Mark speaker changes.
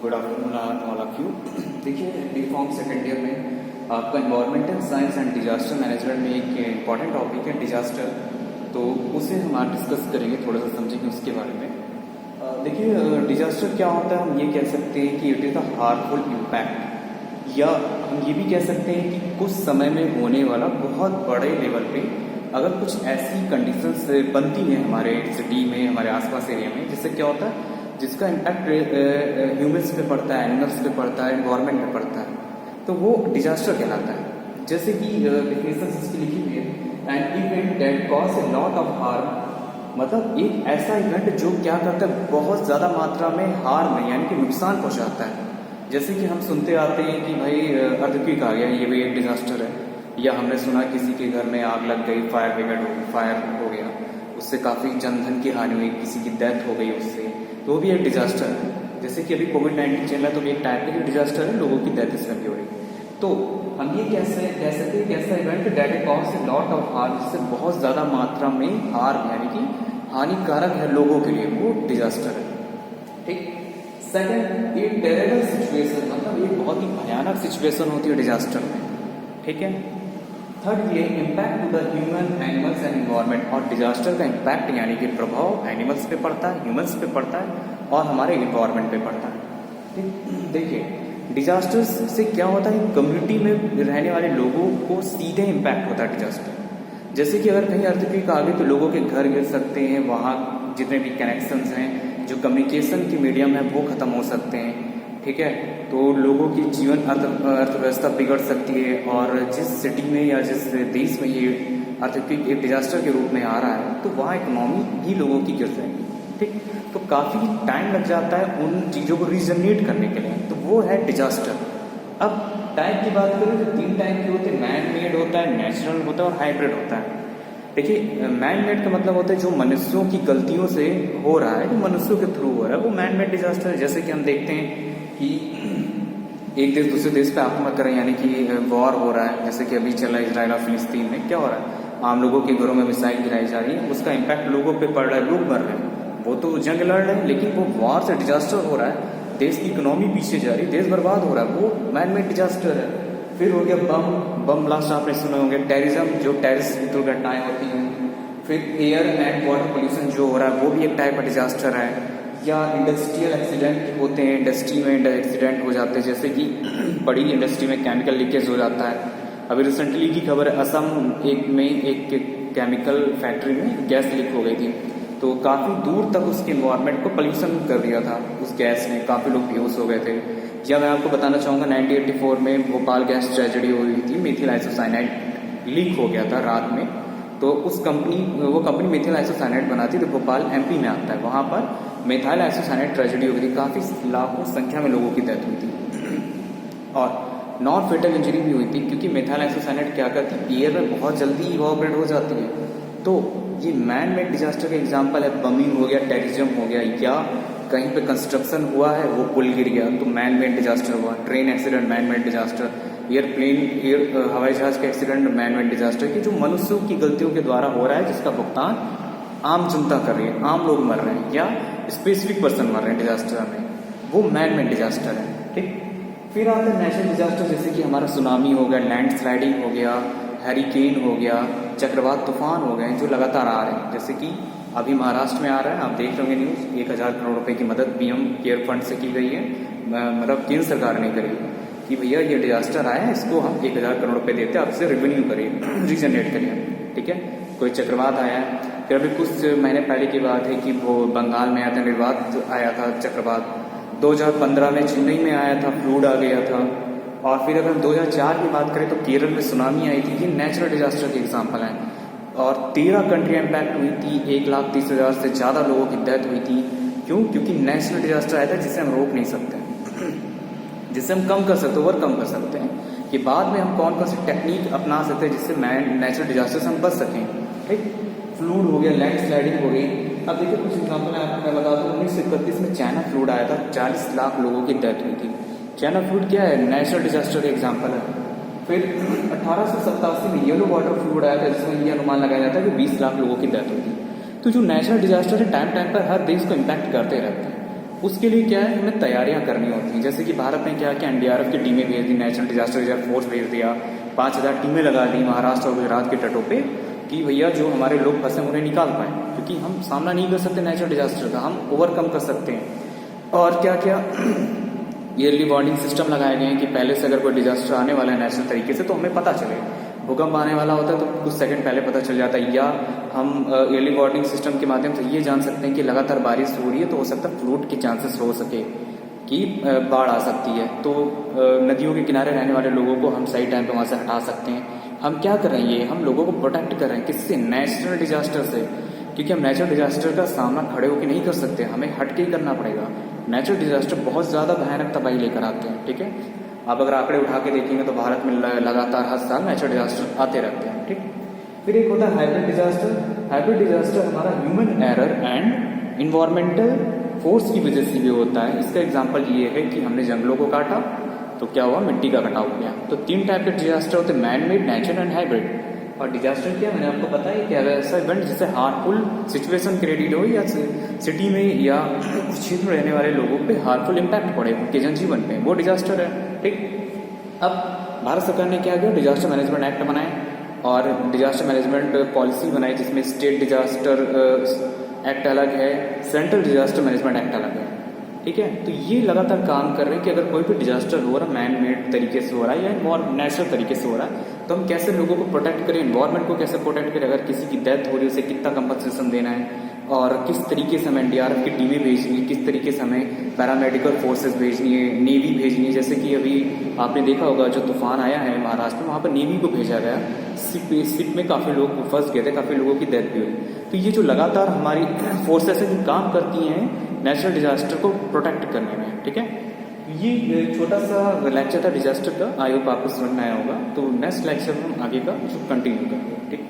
Speaker 1: Good afternoon all of you. देखिए, B form second year में आपका environmental science and disaster management में एक इम्पॉर्टेंट टॉपिक है डिजास्टर, तो उसे हम आज डिस्कस करेंगे, थोड़ा सा समझेंगे उसके बारे में। देखिए, डिजास्टर क्या होता है, हम ये कह सकते हैं कि it is a harmful impact, या हम ये भी कह सकते हैं कि कुछ समय में होने वाला बहुत बड़े लेवल पे अगर कुछ ऐसी कंडीशंस बनती हैं हमारे सिटी में, हमारे आसपास एरिया में, जिससे क्या होता है, जिसका इम्पैक्ट ह्यूमन्स पे पड़ता है, एनिमल्स पे पड़ता है, एनवायरनमेंट पे पड़ता है, तो वो डिजास्टर कहलाता है। जैसे कि डिफिनेशन इसकी लिखी हुई है, an event that cause a lot of harm, मतलब एक ऐसा इवेंट जो क्या करता है, बहुत ज़्यादा मात्रा में हार्म यानी कि नुकसान पहुंचाता है। जैसे कि हम सुनते आते हैं कि भाई अर्थक्वेक आ गया, ये भी एक डिजास्टर है, या हमने सुना किसी के घर में आग लग गई, फायर हो गया, उससे काफ़ी जनधन की हानि हुई, किसी की डेथ हो गई उससे, तो वो भी एक डिजास्टर है। जैसे कि अभी कोविड-19 चल रहा है, तो भी एक टाइप का डिजास्टर है, लोगों की डेथ इसमें भी हो रही। तो हम ये कह सकते हैं कि ऐसा event that cause a lot of harm, जिससे बहुत ज़्यादा मात्रा में हार्म यानी कि हानिकारक है लोगों के लिए, वो डिजास्टर है। ठीक। सेकंड, ये टेरेबल सिचुएशन, मतलब ये बहुत ही भयानक सिचुएशन होती है डिजास्टर में। ठीक है। थर्ड, ये impact to the human, animals and environment, और डिजास्टर का इम्पैक्ट यानी कि प्रभाव एनिमल्स पे पड़ता है, ह्यूमंस पे पड़ता है और हमारे इन्वायरमेंट पे पड़ता है। ठीक। देखिए, डिजास्टर्स से क्या होता है, कम्युनिटी में रहने वाले लोगों को सीधे इम्पैक्ट होता है डिजास्टर। जैसे कि अगर कहीं अर्थक्वेक आ गई तो लोगों के घर गिर सकते हैं, वहाँ जितने भी कनेक्शंस हैं, जो कम्युनिकेशन की मीडियम है, वो खत्म हो सकते हैं। ठीक है। तो लोगों की जीवन अर्थव्यवस्था बिगड़ सकती है, और जिस सिटी में या जिस देश में ये अर्थक्वेक एक डिजास्टर के रूप में आ रहा है, तो वहाँ इकोनॉमी भी लोगों की गिर जाएगी। ठीक। तो काफ़ी टाइम लग जाता है उन चीज़ों को रीजनरेट करने के लिए, तो वो है डिजास्टर। अब टाइप की बात करें तो 3 टाइप के होते हैं, मैन मेड होता है, नेचुरल होता है और हाइब्रिड होता है। देखिए, मैन मेड का मतलब होता है जो मनुष्यों की गलतियों से हो रहा है, जो मनुष्यों के थ्रू हो रहा है, वो मैन मेड डिजास्टर है। जैसे कि हम देखते हैं कि एक देश दूसरे देश पे आक्रमण कर रहे हैं, यानी कि वॉर हो रहा है, जैसे कि अभी चला इजराइल और फिलिस्तीन में, क्या हो रहा है, आम लोगों के घरों में मिसाइल गिराई जा रही है, उसका इम्पैक्ट लोगों पे पड़ रहा है, लोग मर रहे हैं। वो तो जंग लड़ रहे हैं, लेकिन वो वॉर से डिजास्टर हो रहा है, देश की इकोनॉमी पीछे जा रही है, देश बर्बाद हो रहा है, वो मैन मेड डिजास्टर है। फिर हो गया बम ब्लास्ट, आपने सुने होंगे, टेररिज्म, जो टेररिस्ट दुर्घटनाएं होती हैं। फिर एयर एंड वाटर पोल्यूशन जो हो रहा है, वो भी एक टाइप का डिजास्टर है। या इंडस्ट्रियल एक्सीडेंट होते हैं, इंडस्ट्री में एक्सीडेंट हो जाते हैं, जैसे कि बड़ी इंडस्ट्री में केमिकल लीकेज हो जाता है। अभी रिसेंटली की खबर है, असम एक केमिकल फैक्ट्री में गैस लीक हो गई थी, तो काफ़ी दूर तक उसके इन्वायरमेंट को पोल्यूशन कर दिया था उस गैस ने, काफ़ी लोग बेहोश हो गए थे। या मैं आपको बताना चाहूँगा 1984 में भोपाल गैस ट्रेजेडी हुई थी, मेथिल आइसोसाइनाइड लीक हो गया था रात में, तो वो कंपनी मेथिल आइसोसाइनाइड बनाती थी, भोपाल एमपी में आता है, वहाँ पर मेथिल आइसोसाइनाइड ट्रेजेडी हो गई थी, काफ़ी लाखों संख्या में लोगों की डेथ हुई थी, और नॉन फेटल इंजरी भी हुई थी, क्योंकि मेथिल आइसोसाइनाइड क्या करती है, एयर में बहुत जल्दी इवॉपरेट हो जाती है। तो ये मैन मेड डिजास्टर का एग्जाम्पल है, बमिंग हो गया, टेररिज्म हो गया, या कहीं पे कंस्ट्रक्शन हुआ है, वो पुल गिर गया, तो मैन मेड डिजास्टर हुआ। Train accident man made disaster, हवाई जहाज का एक्सीडेंट मैन मेड डिजास्टर, कि जो मनुष्यों की गलतियों के द्वारा हो रहा है, जिसका भुगतान आम जनता कर रही है, आम लोग मर रहे हैं या स्पेसिफिक पर्सन मर रहे हैं डिजास्टर में, वो मैन मेड डिजास्टर है। ठीक। फिर आता है नेचुरल डिजास्टर, जैसे कि हमारा सुनामी हो गया, लैंड स्लाइडिंग हो गया, हैरिकेन हो गया, चक्रवात तूफान हो गए, जो लगातार आ रहे हैं। जैसे कि अभी महाराष्ट्र में आ रहा है, आप देख रहे होंगे न्यूज़, 1000 करोड़ रुपए की मदद पीएम केयर फंड से की गई है, मतलब केंद्र सरकार ने करी कि भैया ये डिजास्टर आया है, इसको हम 1000 करोड़ रुपए देते हैं, आपसे रेवेन्यू करिए, रीजनरेट करिए। ठीक है। कोई चक्रवात आया है, फिर अभी कुछ महीने पहले की बात है कि वो बंगाल में आया था, निर्वात आया था चक्रवात, 2015 में चेन्नई में आया था, फ्लूड आ गया था, और फिर अगर 2004 की बात करें तो केरल में सुनामी आई थी। ये नेचुरल डिजास्टर के एग्जाम्पल हैं, और 13 कंट्री इम्पैक्ट हुई थी, 1,30,000 से ज़्यादा लोगों की डेथ हुई थी। क्यों? क्योंकि नेचुरल डिजास्टर आया था, जिसे हम रोक नहीं सकते, जिससे हम कम कर सकते, ओवरकम कर सकते हैं, कि बाद में हम कौन कौन सी टेक्निक अपना सकते हैं जिससे नेचुरल डिजास्टर से हम बच सकें। ठीक। फ्लूड हो गया, लैंड स्लाइडिंग हो गई। अब देखिए कुछ एग्जाम्पल मैं बता दूँ, 1931 में चाइना फ्लूड आया था, 40 लाख लोगों की डेथ हुई थी। चाइना फ्लूड क्या है? नेचुरल डिजास्टर का एग्जाम्पल है। फिर 1887 में येलो वाटर फ्लूड आया था, जिसमें यह अनुमान लगाया जाता है कि 20 लाख लोगों की डेथ हुई थी। तो जो नेचुरल डिजास्टर है, टाइम टाइम पर हर देश को इम्पैक्ट करते रहते हैं। उसके लिए क्या है, हमें तैयारियां करनी होती हैं। जैसे कि भारत ने क्या किया, एनडीआरएफ की टीमें भेज दी, नेशनल डिजास्टर रिजर्व फोर्स भेज दिया, 5,000 टीमें लगा दी महाराष्ट्र और गुजरात के तटों पे कि भैया जो हमारे लोग फंसे उन्हें निकाल पाए, क्योंकि हम सामना नहीं कर सकते नेचुरल डिजास्टर का, हम ओवरकम कर सकते हैं। और क्या क्या ईयरली वार्निंग सिस्टम लगाए गए हैं कि पहले से अगर कोई डिजास्टर आने वाला है नेचुरल तरीके से तो हमें पता चले। भूकंप आने वाला होता है तो कुछ सेकंड पहले पता चल जाता है, या हम ईयरली वार्निंग सिस्टम के माध्यम से ये जान सकते हैं कि लगातार बारिश हो रही है तो हो सकता है फ्लूड के चांसेस हो सके कि बाढ़ आ सकती है। तो नदियों के किनारे रहने वाले लोगों को हम सही टाइम पे वहाँ से हटा सकते हैं। हम क्या कर रहे हैं, ये हम लोगों को प्रोटेक्ट कर रहे हैं किससे, नेचुरल डिजास्टर से, क्योंकि हम नेचुरल डिजास्टर का सामना खड़े होकर नहीं कर सकते, हमें हट के ही करना पड़ेगा। नेचुरल डिजास्टर बहुत ज़्यादा भयानक तबाही लेकर आते हैं, ठीक है। आप अगर आंकड़े उठा के देखेंगे तो भारत में लगातार हर साल नेचुरल डिजास्टर आते रहते हैं, ठीक। फिर एक होता है हाइब्रिड डिजास्टर। हाइब्रिड डिजास्टर हमारा human error and environmental force की वजह से भी होता है। इसका एग्जाम्पल ये है कि हमने जंगलों को काटा तो क्या हुआ, मिट्टी का कटाव हो गया। तो 3 टाइप के डिजास्टर होते हैं, man made, natural and hybrid. और डिजास्टर क्या, मैंने आपको बताया कि अगर ऐसा इवेंट जिससे हार्मफुल सिचुएशन क्रिएटेड हो या सिटी में या उस क्षेत्र में रहने वाले लोगों पे हार्मफुल इम्पैक्ट पड़े उनके जनजीवन पे, वो डिजास्टर है, ठीक। अब भारत सरकार ने क्या किया, डिजास्टर मैनेजमेंट एक्ट बनाए और डिजास्टर मैनेजमेंट पॉलिसी बनाई, जिसमें स्टेट डिजास्टर एक्ट अलग है, सेंट्रल डिजास्टर मैनेजमेंट एक्ट अलग है, ठीक है। तो ये लगातार काम कर रहे हैं कि अगर कोई भी डिजास्टर हो रहा है, मैन मेड तरीके से हो रहा है या नेचुरल तरीके से हो रहा है, तो हम कैसे लोगों को प्रोटेक्ट करें, एनवायरमेंट को कैसे प्रोटेक्ट करें, अगर किसी की डेथ हो रही है उसे कितना कंपनसेशन देना है, और किस तरीके से हमें एनडीआरएफ की टीमें भेजनी है, किस तरीके से हमें पैरामेडिकल फोर्सेस भेजनी है, नेवी भेजनी है। जैसे कि अभी आपने देखा होगा जो तूफान आया है महाराष्ट्र में, वहाँ पर नेवी को भेजा गया, शिप में काफ़ी लोग फंस गए थे, काफ़ी लोगों की डेथ भी हुई। तो ये जो लगातार हमारी फोर्सेस है जो काम करती हैं नेचुरल डिजास्टर को प्रोटेक्ट करने में, ठीक है। ये छोटा सा लेक्चर था डिजास्टर का, आई होप आपको समझ में आया होगा। तो नेक्स्ट लेक्चर हम आगे का कंटिन्यू करेंगे, ठीक।